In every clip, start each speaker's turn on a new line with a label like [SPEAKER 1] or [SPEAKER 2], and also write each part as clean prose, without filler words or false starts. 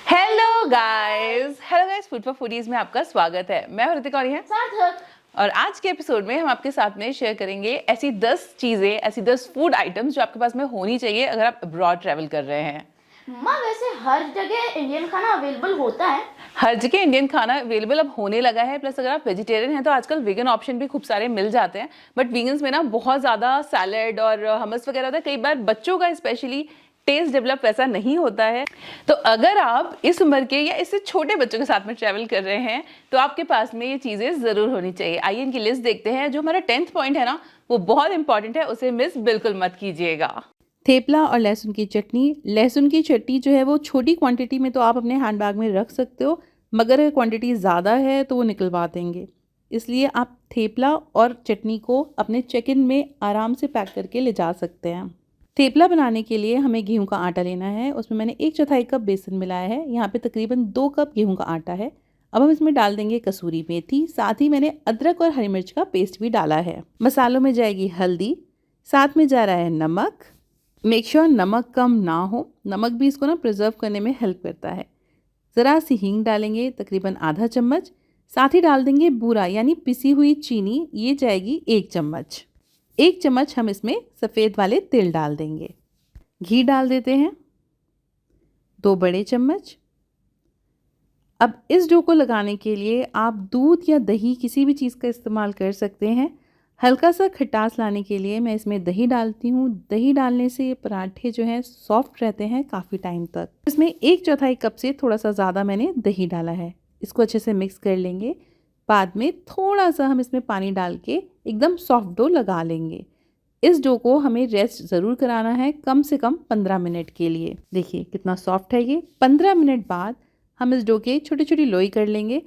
[SPEAKER 1] Hello guys, food for foodies में आपका स्वागत है। मैं हूं ऋतिका और ये
[SPEAKER 2] सार्थक।
[SPEAKER 1] और आज के एपिसोड में हम आपके साथ में शेयर करेंगे ऐसी 10 चीजें, ऐसी 10 फूड आइटम्स जो आपके पास में होनी चाहिए अगर आप अब्रॉड ट्रैवल कर रहे हैं।
[SPEAKER 2] माँ, वैसे हर जगह इंडियन खाना अवेलेबल होता है।
[SPEAKER 1] हर जगह इंडियन खाना अवेलेबल अब होने लगा है। प्लस अगर आप वेजिटेरियन हैं तो आजकल वीगन ऑप्शन भी खूब सारे मिल जाते हैं। बट वीगन्स में ना बहुत ज़्यादा सैलड और हमस वगैरह होता है। कई बार बच्चों का स्पेशली टेस्ट डेवलप वैसा नहीं होता है। तो अगर आप इस उम्र के या इससे छोटे बच्चों के साथ में ट्रैवल कर रहे हैं तो आपके पास में ये चीज़ें ज़रूर होनी चाहिए। आइए इनकी लिस्ट देखते हैं। जो हमारा 10th पॉइंट है ना, वो बहुत इंपॉर्टेंट है, उसे मिस बिल्कुल मत कीजिएगा। थेपला और लहसुन की चटनी। लहसुन की चटनी जो है वो छोटी क्वांटिटी में तो आप अपने हैंड बैग में रख सकते हो, मगर अगर क्वांटिटी ज़्यादा है तो वो निकलवा देंगे। इसलिए आप थेपला और चटनी को अपने चेक इन में आराम से पैक करके ले जा सकते हैं। थेपला बनाने के लिए हमें गेहूं का आटा लेना है। उसमें मैंने 1/4 कप बेसन मिलाया है। यहाँ पे तकरीबन 2 कप गेहूं का आटा है। अब हम इसमें डाल देंगे कसूरी मेथी, साथ ही मैंने अदरक और हरी मिर्च का पेस्ट भी डाला है। मसालों में जाएगी हल्दी, साथ में जा रहा है नमक। मेक श्योर नमक कम ना हो, नमक भी इसको ना प्रिजर्व करने में हेल्प करता है। ज़रा सी हींग डालेंगे, तकरीबन आधा चम्मच। साथ ही डाल देंगे बूरा यानी पिसी हुई चीनी, ये जाएगी 1 चम्मच। 1 चम्मच हम इसमें सफ़ेद वाले तिल डाल देंगे। घी डाल देते हैं 2 बड़े चम्मच। अब इस डो को लगाने के लिए आप दूध या दही किसी भी चीज़ का इस्तेमाल कर सकते हैं। हल्का सा खटास लाने के लिए मैं इसमें दही डालती हूँ। दही डालने से ये पराठे जो हैं सॉफ्ट रहते हैं काफ़ी टाइम तक। इसमें 1/4 कप से थोड़ा सा ज़्यादा मैंने दही डाला है। इसको अच्छे से मिक्स कर लेंगे। बाद में थोड़ा सा हम इसमें पानी डाल के एकदम सॉफ्ट डो लगा लेंगे। इस डो को हमें रेस्ट ज़रूर कराना है, कम से कम 15 मिनट के लिए। देखिए कितना सॉफ्ट है ये। 15 मिनट बाद हम इस डो के छोटी छोटी लोई कर लेंगे।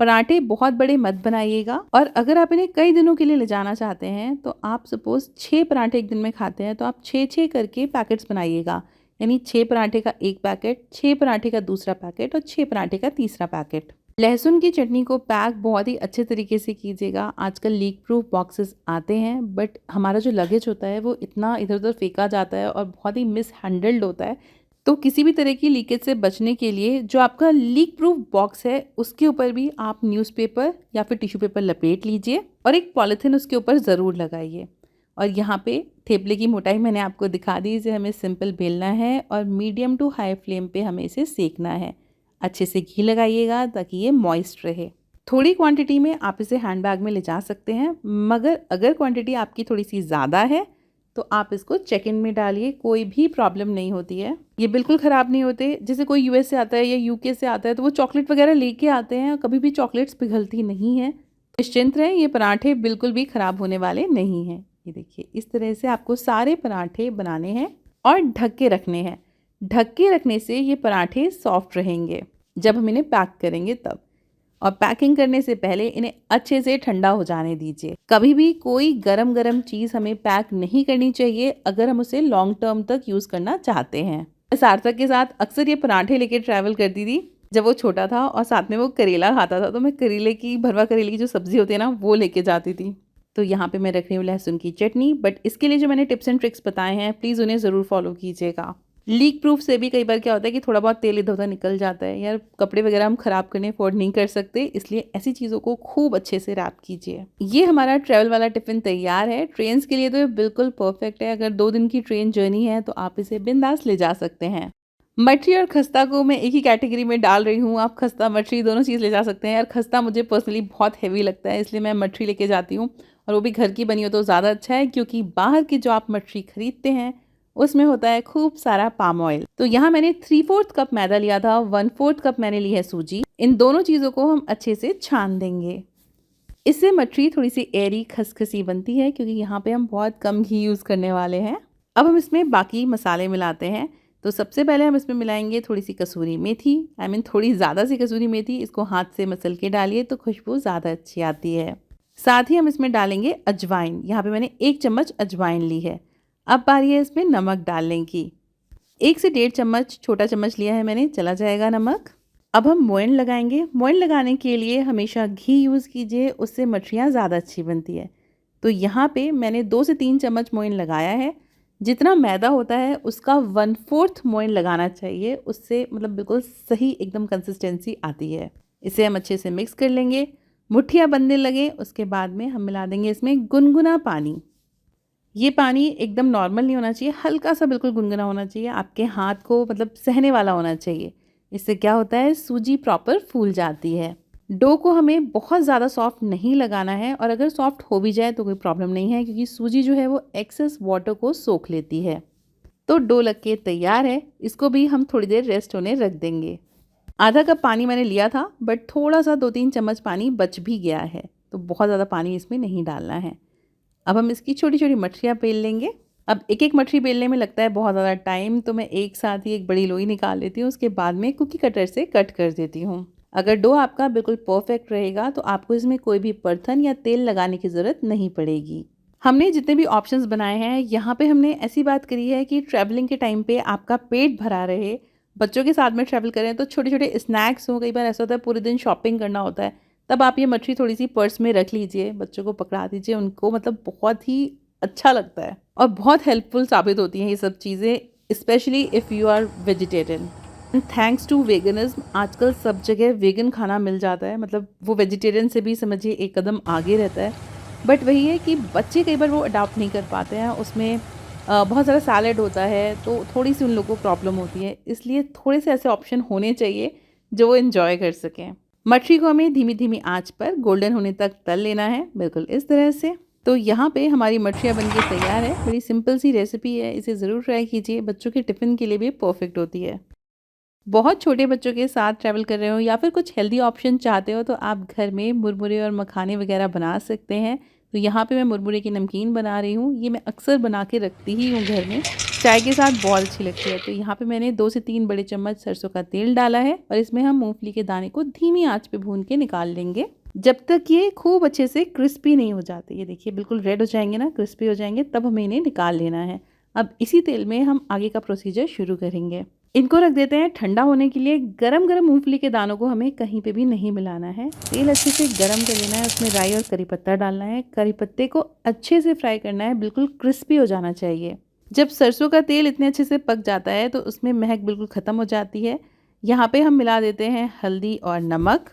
[SPEAKER 1] पराठे बहुत बड़े मत बनाइएगा, और अगर आप इन्हें कई दिनों के लिए ले जाना चाहते हैं तो आप सपोज 6 पराठे एक दिन में खाते हैं तो आप 6-6 करके पैकेट्स बनाइएगा। यानी 6 पराठे का 1 पैकेट, 6 पराठे का दूसरा पैकेट और 6 पराठे का तीसरा पैकेट। लहसुन की चटनी को पैक बहुत ही अच्छे तरीके से कीजिएगा। आजकल लीक प्रूफ बॉक्सेस आते हैं, बट हमारा जो लगेज होता है वो इतना इधर उधर फेंका जाता है और बहुत ही मिस हैंडल्ड होता है। तो किसी भी तरह की लीकेज से बचने के लिए जो आपका लीक प्रूफ बॉक्स है उसके ऊपर भी आप न्यूज़पेपर या फिर टिश्यू पेपर लपेट लीजिए और एक पॉलीथिन उसके ऊपर ज़रूर लगाइए। और यहाँ पे थेपले की मोटाई मैंने आपको दिखा दी। इसे हमें सिंपल बेलना है और मीडियम टू हाई फ्लेम पे हमें इसे सेकना है। अच्छे से घी लगाइएगा ताकि ये मॉइस्ट रहे। थोड़ी क्वांटिटी में आप इसे हैंड बैग में ले जा सकते हैं, मगर अगर क्वांटिटी आपकी थोड़ी सी ज़्यादा है तो आप इसको चेक इन में डालिए, कोई भी प्रॉब्लम नहीं होती है। ये बिल्कुल ख़राब नहीं होते। जैसे कोई यूएस से आता है या यूके से आता है तो वो चॉकलेट वगैरह लेके आते हैं, कभी भी चॉकलेट्स पिघलती नहीं है। निश्चिंत रहें, ये पराठे बिल्कुल भी ख़राब होने वाले नहीं हैं। ये देखिए इस तरह से आपको सारे पराठे बनाने हैं और ढक के रखने हैं। ढक के रखने से ये पराठे सॉफ्ट रहेंगे जब हम इन्हें पैक करेंगे तब। और पैकिंग करने से पहले इन्हें अच्छे से ठंडा हो जाने दीजिए। कभी भी कोई गरम गरम चीज़ हमें पैक नहीं करनी चाहिए अगर हम उसे लॉन्ग टर्म तक यूज़ करना चाहते हैं। मैं सार्थक के साथ अक्सर ये पराठे लेके ट्रैवल करती थी जब वो छोटा था, और साथ में वो करेला खाता था तो मैं भरवा करेले की जो सब्ज़ी होती है ना वो लेके जाती थी। तो यहाँ पे मैं रख रही हूँ लहसुन की चटनी। बट इसके लिए जो मैंने टिप्स एंड ट्रिक्स बताए हैं प्लीज़ उन्हें ज़रूर फॉलो कीजिएगा। लीक प्रूफ से भी कई बार क्या होता है कि थोड़ा बहुत तेल इधर उधर निकल जाता है, यार कपड़े वगैरह हम ख़राब करने अफोर्ड नहीं कर सकते, इसलिए ऐसी चीज़ों को खूब अच्छे से रैप कीजिए। ये हमारा ट्रैवल वाला टिफ़िन तैयार है। ट्रेन्स के लिए तो ये बिल्कुल परफेक्ट है। अगर 2 दिन की ट्रेन जर्नी है तो आप इसे बिंदास ले जा सकते हैं। मठरी और खस्ता को मैं एक ही कैटेगरी में डाल रही हूँ। आप खस्ता मठरी दोनों चीज़ ले जा सकते हैं। यार खस्ता मुझे पर्सनली बहुत हैवी लगता है, इसलिए मैं मठरी लेके जाती हूँ, और वो भी घर की बनी हो तो ज़्यादा अच्छा है, क्योंकि बाहर की जो आप मठरी खरीदते हैं उसमें होता है खूब सारा पाम ऑयल। तो यहाँ मैंने 3/4 कप मैदा लिया था, 1/4 कप मैंने ली है सूजी। इन दोनों चीज़ों को हम अच्छे से छान देंगे। इससे मठरी थोड़ी सी एरी खसखसी बनती है, क्योंकि यहाँ पे हम बहुत कम घी यूज़ करने वाले हैं। अब हम इसमें बाकी मसाले मिलाते हैं। तो सबसे पहले हम इसमें मिलाएंगे थोड़ी सी कसूरी मेथी, थोड़ी ज़्यादा सी कसूरी मेथी। इसको हाथ से मसल के डालिए तो खुशबू ज़्यादा अच्छी आती है। साथ ही हम इसमें डालेंगे अजवाइन। यहाँ पे मैंने 1 चम्मच अजवाइन ली है। अब बारी है इसमें नमक डालने की। 1 से 1.5 चम्मच, छोटा चम्मच लिया है मैंने, चला जाएगा नमक। अब हम मोयन लगाएंगे। मोयन लगाने के लिए हमेशा घी यूज़ कीजिए, उससे मठरियाँ ज़्यादा अच्छी बनती है। तो यहाँ पे मैंने 2 से 3 चम्मच मोयन लगाया है। जितना मैदा होता है उसका 1/4 मोइन लगाना चाहिए, उससे मतलब बिल्कुल सही एकदम कंसिस्टेंसी आती है। इसे हम अच्छे से मिक्स कर लेंगे, मुट्ठियाँ बनने लगे उसके बाद में हम मिला देंगे इसमें गुनगुना पानी। ये पानी एकदम नॉर्मल नहीं होना चाहिए, हल्का सा बिल्कुल गुनगुना होना चाहिए, आपके हाथ को मतलब सहने वाला होना चाहिए। इससे क्या होता है, सूजी प्रॉपर फूल जाती है। डो को हमें बहुत ज़्यादा सॉफ्ट नहीं लगाना है, और अगर सॉफ्ट हो भी जाए तो कोई प्रॉब्लम नहीं है, क्योंकि सूजी जो है वो एक्सेस वाटर को सोख लेती है। तो डो लग के तैयार है, इसको भी हम थोड़ी देर रेस्ट होने रख देंगे। आधा कप पानी मैंने लिया था, बट थोड़ा सा 2-3 चम्मच पानी बच भी गया है, तो बहुत ज़्यादा पानी इसमें नहीं डालना है। अब हम इसकी छोटी छोटी मठरियाँ बेल लेंगे। अब एक एक मठरी बेलने में लगता है बहुत ज़्यादा टाइम, तो मैं एक साथ ही एक बड़ी लोई निकाल लेती हूँ, उसके बाद में कुकी कटर से कट कर देती हूँ। अगर डो आपका बिल्कुल परफेक्ट रहेगा तो आपको इसमें कोई भी परथन या तेल लगाने की ज़रूरत नहीं पड़ेगी। हमने जितने भी ऑप्शंस बनाए हैं, यहाँ पे हमने ऐसी बात करी है कि ट्रैवलिंग के टाइम पे आपका पेट भरा रहे, बच्चों के साथ में ट्रैवल करें तो छोटे छोटे स्नैक्स हों। कई बार ऐसा होता है पूरे दिन शॉपिंग करना होता है, तब आप ये मठरी थोड़ी सी पर्स में रख लीजिए, बच्चों को पकड़ा दीजिए, उनको मतलब बहुत ही अच्छा लगता है और बहुत हेल्पफुल साबित होती हैं ये सब चीज़ें, specially if you are vegetarian. And thanks to veganism आजकल सब जगह वेगन खाना मिल जाता है, मतलब वो वेजिटेरियन से भी समझिए एक कदम आगे रहता है। बट वही है कि बच्चे कई बार वो अडॉप्ट नहीं कर पाते हैं, उसमें बहुत सारा सैलेड होता है, तो थोड़ी सी उन लोगों को प्रॉब्लम होती है, इसलिए थोड़े से ऐसे ऑप्शन होने चाहिए जो वो इन्जॉय कर सकें। मठरी को हमें धीमी धीमी आंच पर गोल्डन होने तक तल लेना है, बिल्कुल इस तरह से। तो यहाँ पे हमारी मठरियाँ बनके तैयार है। बड़ी सिंपल सी रेसिपी है, इसे ज़रूर ट्राई कीजिए, बच्चों के टिफ़िन के लिए भी परफेक्ट होती है। बहुत छोटे बच्चों के साथ ट्रैवल कर रहे हो या फिर कुछ हेल्दी ऑप्शन चाहते हो तो आप घर में मुरमुरे और मखाने वगैरह बना सकते हैं। तो यहाँ पे मैं मुरमुरे की नमकीन बना रही हूँ, ये मैं अक्सर बना के रखती ही हूँ घर में, चाय के साथ बहुत अच्छी लगती है। तो यहाँ पे मैंने 2 से 3 बड़े चम्मच सरसों का तेल डाला है और इसमें हम मूंगफली के दाने को धीमी आंच पे भून के निकाल लेंगे, जब तक ये खूब अच्छे से क्रिस्पी नहीं हो जाते। ये देखिए बिल्कुल रेड हो जाएंगे ना, क्रिस्पी हो जाएंगे, तब हमें इन्हें निकाल लेना है। अब इसी तेल में हम आगे का प्रोसीजर शुरू करेंगे। इनको रख देते हैं ठंडा होने के लिए। गरम गरम मूंगफली के दानों को हमें कहीं पे भी नहीं मिलाना है, तेल अच्छे से गरम कर लेना है, उसमें राई और करी पत्ता डालना है, करी पत्ते को अच्छे से फ्राई करना है, बिल्कुल क्रिस्पी हो जाना चाहिए। जब सरसों का तेल इतने अच्छे से पक जाता है तो उसमें महक बिल्कुल ख़त्म हो जाती है। यहाँ पे हम मिला देते हैं हल्दी और नमक,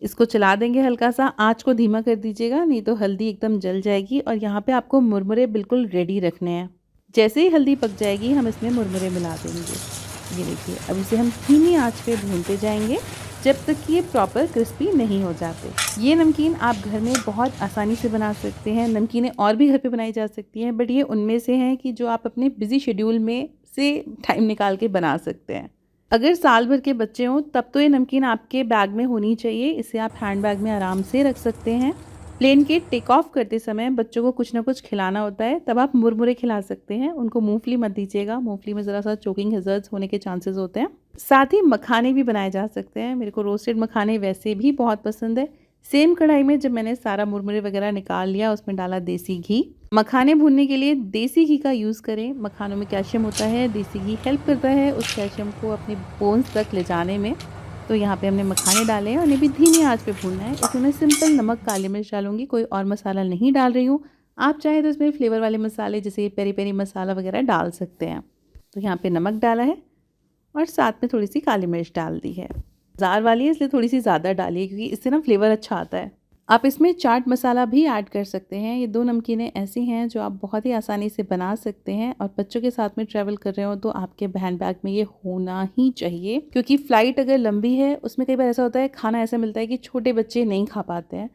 [SPEAKER 1] इसको चला देंगे हल्का सा, आँच को धीमा कर दीजिएगा नहीं तो हल्दी एकदम जल जाएगी। और यहाँ पे आपको मुरमुरे बिल्कुल रेडी रखने हैं। जैसे ही हल्दी पक जाएगी हम इसमें मुरमुरे मिला देंगे। ये देखिए, अब इसे हम धीमी आंच पे भूनते जाएंगे जब तक कि ये प्रॉपर क्रिस्पी नहीं हो जाते। ये नमकीन आप घर में बहुत आसानी से बना सकते हैं। नमकीनें और भी घर पे बनाई जा सकती हैं, बट ये उनमें से हैं कि जो आप अपने बिजी शेड्यूल में से टाइम निकाल के बना सकते हैं। अगर साल भर के बच्चे हों तब तो ये नमकीन आपके बैग में होनी चाहिए, इसे आप हैंड बैग में आराम से रख सकते हैं। प्लेन के टेक ऑफ करते समय बच्चों को कुछ ना कुछ खिलाना होता है, तब आप मुरमुरे खिला सकते हैं। उनको मूंगफली मत दीजिएगा, मूंगफली में ज़रा सा चोकिंग हैज़र्ड्स होने के चांसेस होते हैं। साथ ही मखाने भी बनाए जा सकते हैं, मेरे को रोस्टेड मखाने वैसे भी बहुत पसंद है। सेम कढ़ाई में जब मैंने सारा मुरमुरे वगैरह निकाल लिया, उसमें डाला देसी घी। मखाने भूनने के लिए देसी घी का यूज़ करें, मखानों में कैल्शियम होता है, देसी घी हेल्प करता है उस कैल्शियम को अपने बोन्स तक ले जाने में। तो यहाँ पे हमने मखाने डाले हैं और इन्हें भी धीमी आंच पे भूनना है। इसमें मैं सिंपल नमक, काली मिर्च डालूंगी, कोई और मसाला नहीं डाल रही हूँ। आप चाहें तो इसमें फ्लेवर वाले मसाले जैसे पेरी पेरी मसाला वगैरह डाल सकते हैं। तो यहाँ पे नमक डाला है और साथ में थोड़ी सी काली मिर्च डाल दी है। बाजार वाली है इसलिए थोड़ी सी ज़्यादा डालिए, क्योंकि इससे ना फ्लेवर अच्छा आता है। आप इसमें चाट मसाला भी ऐड कर सकते हैं। ये 2 नमकीनें ऐसी हैं जो आप बहुत ही आसानी से बना सकते हैं, और बच्चों के साथ में ट्रैवल कर रहे हो तो आपके हैंड बैग में ये होना ही चाहिए, क्योंकि फ़्लाइट अगर लंबी है उसमें कई बार ऐसा होता है खाना ऐसा मिलता है कि छोटे बच्चे नहीं खा पाते हैं।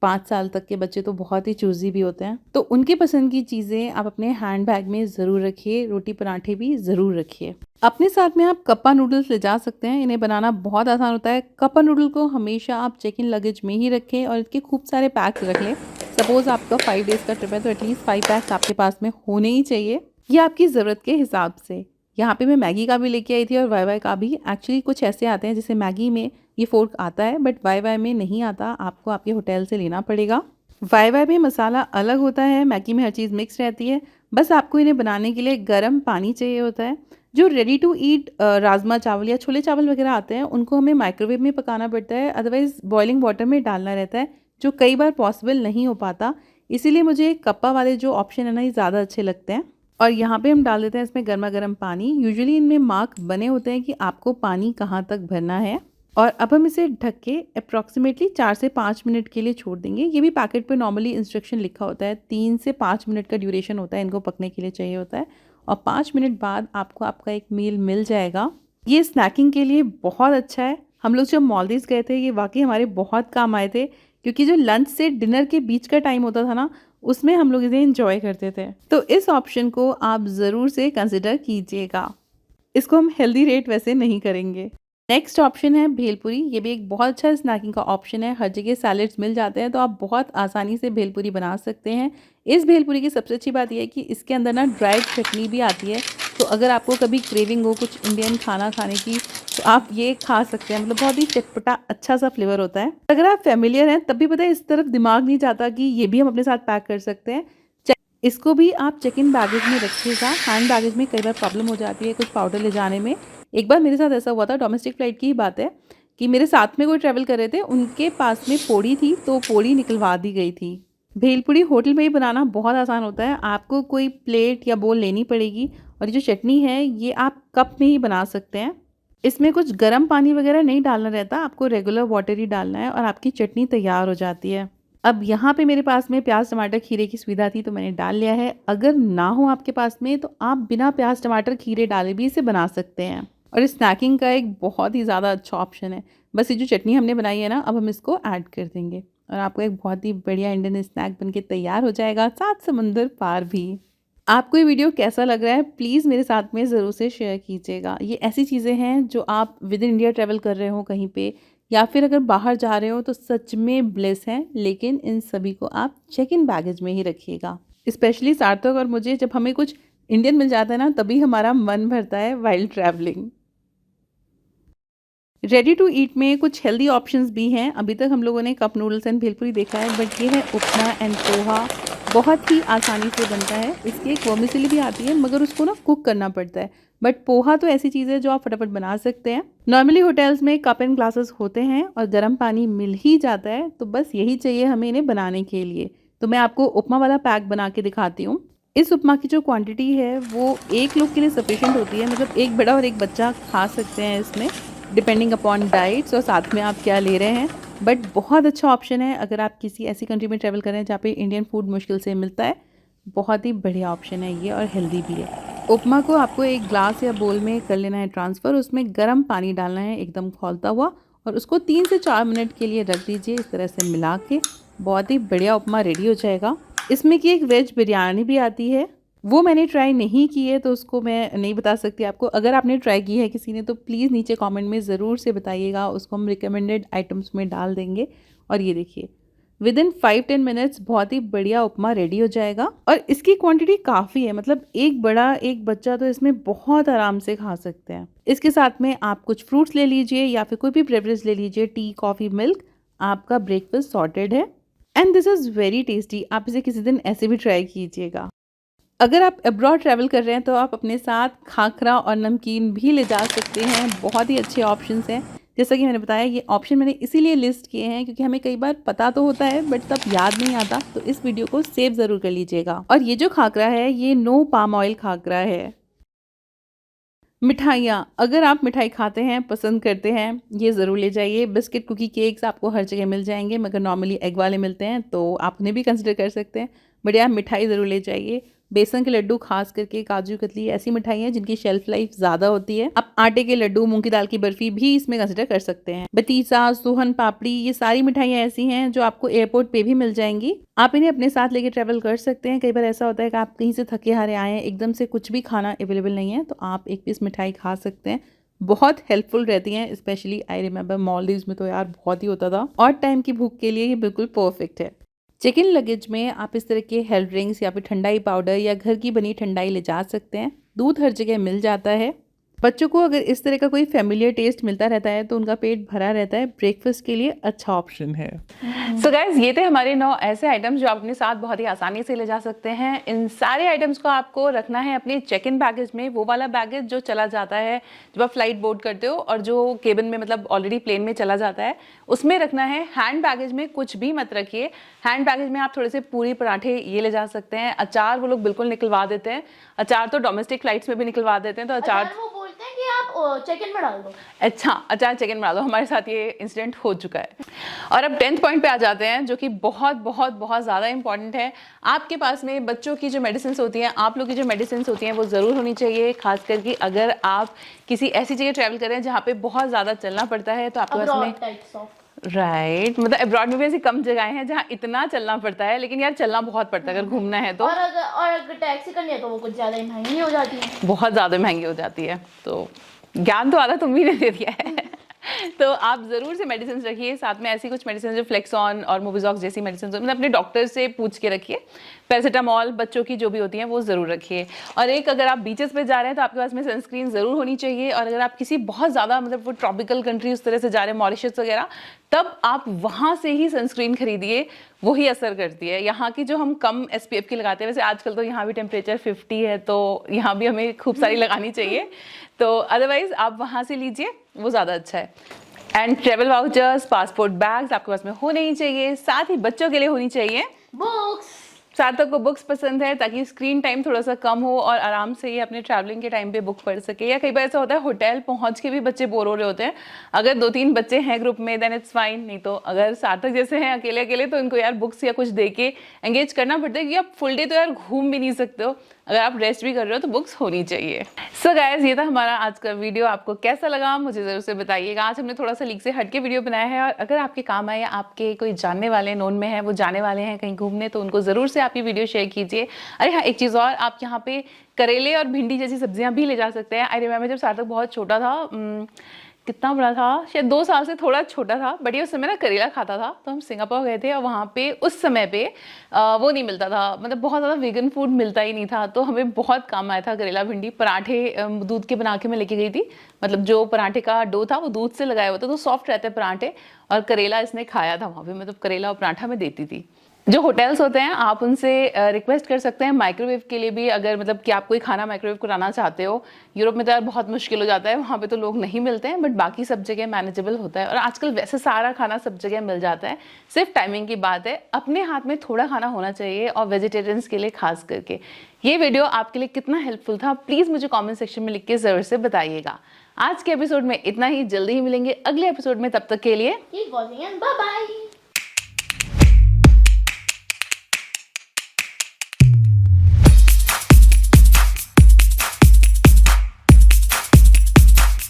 [SPEAKER 1] 5 साल तक के बच्चे तो बहुत ही चूज़ी भी होते हैं, तो उनके पसंद की चीज़ें आप अपने हैंड बैग में ज़रूर रखिए। रोटी पराठे भी ज़रूर रखिए। अपने साथ में आप कप्पा नूडल्स ले जा सकते हैं, इन्हें बनाना बहुत आसान होता है। कप्पा नूडल को हमेशा आप चेक इन लगेज में ही रखें और इसके खूब सारे पैक्स रख लें। सपोज़ आपका 5 डेज़ का ट्रिप है तो एटलीस्ट 5 पैक्स आपके पास में होने ही चाहिए, ये आपकी ज़रूरत के हिसाब से। यहाँ पे मैं मैगी का भी लेके आई थी और वाई का भी। एक्चुअली कुछ ऐसे आते हैं जैसे मैगी में ये फोर्क आता है, बट वाई में नहीं आता, आपको आपके होटल से लेना पड़ेगा। वाई में मसाला अलग होता है, मैगी में हर चीज़ मिक्स रहती है। बस आपको इन्हें बनाने के लिए गर्म पानी चाहिए होता है। जो रेडी टू ईट राजमा चावल या छोले चावल वगैरह आते हैं उनको हमें माइक्रोवेव में पकाना पड़ता है, अदरवाइज़ बॉइलिंग वाटर में डालना रहता है, जो कई बार पॉसिबल नहीं हो पाता। इसीलिए मुझे कप्पा वाले जो ऑप्शन है ना, ये ज़्यादा अच्छे लगते हैं। और यहाँ पे हम डाल देते हैं इसमें गर्मा गर्म पानी। यूजुअली इनमें मार्क बने होते हैं कि आपको पानी कहाँ तक भरना है। और अब हम इसे ढक के अप्रॉक्सीमेटली 4 से 5 मिनट के लिए छोड़ देंगे। ये भी पैकेट पे नॉर्मली इंस्ट्रक्शन लिखा होता है, 3 से 5 मिनट का ड्यूरेशन होता है, इनको पकने के लिए चाहिए होता है। और 5 मिनट बाद आपको आपका एक मील मिल जाएगा। ये स्नैकिंग के लिए बहुत अच्छा है। हम लोग जब मालदीव्स गए थे ये वाकई हमारे बहुत काम आए थे, क्योंकि जो लंच से डिनर के बीच का टाइम होता था ना, उसमें हम लोग इसे एंजॉय करते थे। तो इस ऑप्शन को आप ज़रूर से कंसिडर कीजिएगा। इसको हम हेल्दी रेट वैसे नहीं करेंगे। नेक्स्ट ऑप्शन है भेलपुरी। ये भी एक बहुत अच्छा स्नैकिंग का ऑप्शन है। हर जगह सैलेड्स मिल जाते हैं, तो आप बहुत आसानी से भेलपुरी बना सकते हैं। इस भेलपुरी की सबसे अच्छी बात यह है कि इसके अंदर ना ड्राइड चटनी भी आती है। तो अगर आपको कभी क्रेविंग हो कुछ इंडियन खाना खाने की, तो आप ये खा सकते हैं। मतलब बहुत ही चटपटा अच्छा सा फ्लेवर होता है। अगर आप फैमिलियर हैं तब भी पता है इस तरफ दिमाग नहीं जाता कि ये भी हम अपने साथ पैक कर सकते हैं। इसको भी आप चेक इन बैगेज में रखिएगा। हैंड बैगेज में कई बार प्रॉब्लम हो जाती है कुछ पाउडर ले जाने में। एक बार मेरे साथ ऐसा हुआ था, डोमेस्टिक फ़्लाइट की ही बात है, कि मेरे साथ में कोई ट्रैवल कर रहे थे, उनके पास में पोड़ी थी, तो पोड़ी निकलवा दी गई थी। भेलपुरी होटल में ही बनाना बहुत आसान होता है। आपको कोई प्लेट या बोल लेनी पड़ेगी, और ये जो चटनी है ये आप कप में ही बना सकते हैं। इसमें कुछ गर्म पानी वगैरह नहीं डालना रहता, आपको रेगुलर वाटर ही डालना है और आपकी चटनी तैयार हो जाती है। अब यहाँ पे मेरे पास में प्याज टमाटर खीरे की सुविधा थी, तो मैंने डाल लिया है। अगर ना हो आपके पास में, तो आप बिना प्याज टमाटर खीरे डाले भी इसे बना सकते हैं। और स्नैकिंग का एक बहुत ही ज़्यादा अच्छा ऑप्शन है। बस ये जो चटनी हमने बनाई है ना, अब हम इसको ऐड कर देंगे और आपको एक बहुत ही बढ़िया इंडियन स्नैक बनके तैयार हो जाएगा, 7 समुंदर पार भी। आपको ये वीडियो कैसा लग रहा है प्लीज़ मेरे साथ में ज़रूर से शेयर कीजिएगा। ये ऐसी चीज़ें हैं जो आप विद इन इंडिया ट्रैवल कर रहे हो कहीं पे, या फिर अगर बाहर जा रहे हो, तो सच में ब्लेस हैं। लेकिन इन सभी को आप चेक इन बैगेज में ही रखिएगा। स्पेशली सार्थक और मुझे जब हमें कुछ इंडियन मिल जाता है ना, तभी हमारा मन भरता है while travelling. Ready to eat में कुछ हेल्दी ऑप्शंस भी हैं। अभी तक हम लोगों ने कप नूडल्स एंड भेलपुरी देखा है, बट ये है उपमा एंड पोहा। बहुत ही आसानी से बनता है। इसकी एक वर्मिसेली भी आती है, मगर उसको ना कुक करना पड़ता है। बट पोहा तो ऐसी चीज़ है जो आप फटाफट बना सकते हैं। नॉर्मली होटल्स में कप एंड ग्लासेस होते हैं और गर्म पानी मिल ही जाता है, तो बस यही चाहिए हमें इन्हें बनाने के लिए। तो मैं आपको उपमा वाला पैक बना के दिखाती हूँ। इस उपमा की जो क्वांटिटी है वो एक लोग के लिए सफिशिएंट होती है। मतलब एक बड़ा और एक बच्चा खा सकते हैं इसमें, डिपेंडिंग अपॉन डाइट्स और साथ में आप क्या ले रहे हैं। बट बहुत अच्छा ऑप्शन है अगर आप किसी ऐसी कंट्री में ट्रैवल कर रहे हैं जहाँ पे इंडियन फूड मुश्किल से मिलता है। बहुत ही बढ़िया ऑप्शन है ये, और हेल्दी भी है। उपमा को आपको एक ग्लास या बोल में कर लेना है ट्रांसफ़र। उसमें गर्म पानी डालना है एकदम खौलता हुआ, और उसको 3 से 4 मिनट के लिए रख दीजिए। इस तरह से मिला के बहुत ही बढ़िया उपमा रेडी हो जाएगा। इसमें की एक वेज बिरयानी भी आती है, वो मैंने ट्राई नहीं की है, तो उसको मैं नहीं बता सकती आपको। अगर आपने ट्राई की है किसी ने, तो प्लीज़ नीचे कमेंट में ज़रूर से बताइएगा। उसको हम रिकमेंडेड आइटम्स में डाल देंगे। और ये देखिए, विद इन 5-10 मिनट्स बहुत ही बढ़िया उपमा रेडी हो जाएगा। और इसकी क्वांटिटी काफ़ी है, मतलब एक बड़ा एक बच्चा तो इसमें बहुत आराम से खा सकते हैं। इसके साथ में आप कुछ फ्रूट्स ले लीजिए या फिर कोई भी बेवरेज ले लीजिए, टी, कॉफ़ी, मिल्क। आपका ब्रेकफास्ट सॉर्टेड है and this is very tasty. आप इसे किसी दिन ऐसे भी ट्राई कीजिएगा। अगर आप अब्रॉड ट्रैवल कर रहे हैं तो आप अपने साथ खाखरा और नमकीन भी ले जा सकते हैं। बहुत ही अच्छे ऑप्शंस हैं। जैसा कि मैंने बताया, ये ऑप्शन मैंने इसीलिए लिस्ट किए हैं क्योंकि हमें कई बार पता तो होता है बट तब याद नहीं आता। तो इस वीडियो को सेव ज़रूर कर लीजिएगा। और ये जो खाखरा है ये नो पाम ऑयल खाखरा है। मिठाइयाँ, अगर आप मिठाई खाते हैं, पसंद करते हैं, ये ज़रूर ले जाइए। बिस्किट, कुकी, केक्स आपको हर जगह मिल जाएंगे, मगर नॉर्मली एग वाले मिलते हैं, तो आप उन्हें भी कंसिडर कर सकते हैं। बट यार मिठाई ज़रूर ले जाइए। बेसन के लड्डू, खास करके काजू कतली, ऐसी मिठाई हैं जिनकी शेल्फ लाइफ ज़्यादा होती है। आप आटे के लड्डू, मूंग की दाल की बर्फी भी इसमें कंसिडर कर सकते हैं। बतीसा, सोहन पापड़ी, ये सारी मिठाइयाँ ऐसी हैं जो आपको एयरपोर्ट पे भी मिल जाएंगी। आप इन्हें अपने साथ लेके ट्रैवल कर सकते हैं। कई बार ऐसा होता है कि आप कहीं से थके हारे आए हैं, एकदम से कुछ भी खाना अवेलेबल नहीं है, तो आप एक पीस मिठाई खा सकते हैं। बहुत हेल्पफुल रहती हैं। स्पेशली आई रिमेंबर मालदीव्स में तो यार बहुत ही होता था, और टाइम की भूख के लिए ये बिल्कुल परफेक्ट है। चेक इन लगेज में आप इस तरह के हेल्थ ड्रिंक्स या फिर ठंडाई पाउडर या घर की बनी ठंडाई ले जा सकते हैं। दूध हर जगह मिल जाता है। बच्चों को अगर इस तरह का कोई फेमिलियर टेस्ट मिलता रहता है तो उनका पेट भरा रहता है, ब्रेकफास्ट के लिए अच्छा ऑप्शन है। सो गाइस, ये थे हमारे 9 ऐसे आइटम्स जो आप अपने साथ बहुत ही आसानी से ले जा सकते हैं। इन सारे आइटम्स को आपको रखना है अपने चेक इन बैगेज में, वो वाला बैगेज जो चला जाता है जब आप फ्लाइट बोर्ड करते हो और जो केबिन में मतलब ऑलरेडी प्लेन में चला जाता है उसमें रखना है। हैंड बैगेज में कुछ भी मत रखिए। हैंड बैगेज में आप थोड़े से पूरी पराठे ये ले जा सकते हैं। अचार वो लोग बिल्कुल निकलवा देते हैं, अचार तो डोमेस्टिक फ्लाइट्स में भी निकलवा देते हैं, तो अचार
[SPEAKER 2] वो बोलते हैं कि आप चेक इन में डाल दो।
[SPEAKER 1] अच्छा, अचार चेक इन बना दो। हमारे साथ ये इंसिडेंट हो चुका है। और अब 10th पॉइंट पे आ जाते हैं जो कि बहुत बहुत बहुत ज़्यादा इंपॉर्टेंट है। आपके पास में बच्चों की जो मेडिसिन होती हैं, आप लोग की जो मेडिसिन होती हैं वो ज़रूर होनी चाहिए, खास करके अगर आप किसी ऐसी जगह ट्रैवल कर रहे हैं जहाँ पे बहुत ज़्यादा चलना पड़ता है तो आपके पास में राइट मतलब अब्रॉड में भी ऐसी कम जगहें हैं जहाँ इतना चलना पड़ता है, लेकिन यार चलना बहुत पड़ता है अगर घूमना है तो।
[SPEAKER 2] और अगर टैक्सी करनी है तो वो कुछ ज़्यादा ही महंगी हो जाती है,
[SPEAKER 1] बहुत ज़्यादा महंगी हो जाती है। तो ज्ञान तो आधा तुम ही ने दे दिया है। तो आप ज़रूर से मेडिसिन रखिए, साथ में ऐसी कुछ मेडिसिन जो फ्लेक्सॉन और मोबिजॉक्स जैसी मेडिसिन मतलब अपने डॉक्टर से पूछ के रखिए। पैरासीटामॉल बच्चों की जो भी होती हैं वो ज़रूर रखिए। और एक, अगर आप बीचेस पे जा रहे हैं तो आपके पास में सनस्क्रीन ज़रूर होनी चाहिए। और अगर आप किसी बहुत ज़्यादा मतलब वो ट्रॉपिकल कंट्री उस तरह से जा रहे हैं, मॉरिशस वगैरह, तब आप वहाँ से ही सनस्क्रीन खरीदिए, वही असर करती है। यहाँ की जो हम कम SPF की लगाते हैं, वैसे आजकल तो यहाँ भी टेम्परेचर 50 है तो यहाँ भी हमें खूब सारी लगानी चाहिए, तो अदरवाइज आप वहाँ से लीजिए, वो ज़्यादा अच्छा है। And travel vouchers, passport bags आपके पास में होने ही चाहिए। साथ ही बच्चों के लिए होनी चाहिए
[SPEAKER 2] बुक्स।
[SPEAKER 1] सार्थक को बुक्स पसंद है ताकि स्क्रीन टाइम थोड़ा सा कम हो और आराम से ये अपने ट्रैवलिंग के टाइम पे बुक पढ़ सके। या कई बार ऐसा होता है होटल पहुंच के भी बच्चे बोर हो रहे होते हैं, अगर 2-3 बच्चे हैं ग्रुप में देन इट्स फाइन, नहीं तो अगर सार्थक जैसे हैं अकेले अकेले तो इनको यार बुक्स या कुछ दे के एंगेज करना पड़ता है, क्योंकि आप फुल डे तो यार घूम भी नहीं सकते हो, अगर आप रेस्ट भी कर रहे हो तो बुक्स होनी चाहिए। सो गाइस, ये था हमारा आज का वीडियो। आपको कैसा लगा मुझे ज़रूर से बताइएगा। आज हमने थोड़ा सा लीक से हट के वीडियो बनाया है, और अगर आपके काम आए या आपके कोई जानने वाले नोन में है वो जाने वाले हैं कहीं घूमने, तो उनको ज़रूर से आप ये वीडियो शेयर कीजिए। अरे हाँ, एक चीज़ और, आप यहाँ पे करेले और भिंडी जैसी सब्जियाँ भी ले जा सकते हैं। आई रिमेम्बर जब सार्थक बहुत छोटा था, कितना बड़ा था, शायद 2 साल से थोड़ा छोटा था, बट ये उस समय ना करेला खाता था, तो हम सिंगापुर गए थे और वहाँ पे उस समय पे वो नहीं मिलता था, मतलब बहुत ज़्यादा वेगन फूड मिलता ही नहीं था, तो हमें बहुत काम आया था करेला भिंडी। पराठे दूध के बना के मैं लेके गई थी, मतलब जो पराठे का डो था वो दूध से लगाया हुआ था, तो सॉफ्ट रहते पराठे, और करेला इसने खाया था वहाँ पे, मतलब करेला और पराठा मैं देती थी। जो होटल्स होते हैं आप उनसे रिक्वेस्ट कर सकते हैं माइक्रोवेव के लिए भी, अगर मतलब कि आप कोई खाना माइक्रोवेव कराना चाहते हो। यूरोप में तो यार बहुत मुश्किल हो जाता है, वहाँ पे तो लोग नहीं मिलते हैं, बट बाकी सब जगह मैनेजेबल होता है। और आजकल वैसे सारा खाना सब जगह मिल जाता है, सिर्फ टाइमिंग की बात है। अपने हाथ में थोड़ा खाना होना चाहिए, और वेजिटेरियंस के लिए खास करके। ये वीडियो आपके लिए कितना हेल्पफुल था प्लीज़ मुझे कॉमेंट सेक्शन में लिख के ज़रूर से बताइएगा। आज के एपिसोड में इतना ही, जल्दी ही मिलेंगे अगले एपिसोड में, तब तक के लिए
[SPEAKER 2] बाय बाय।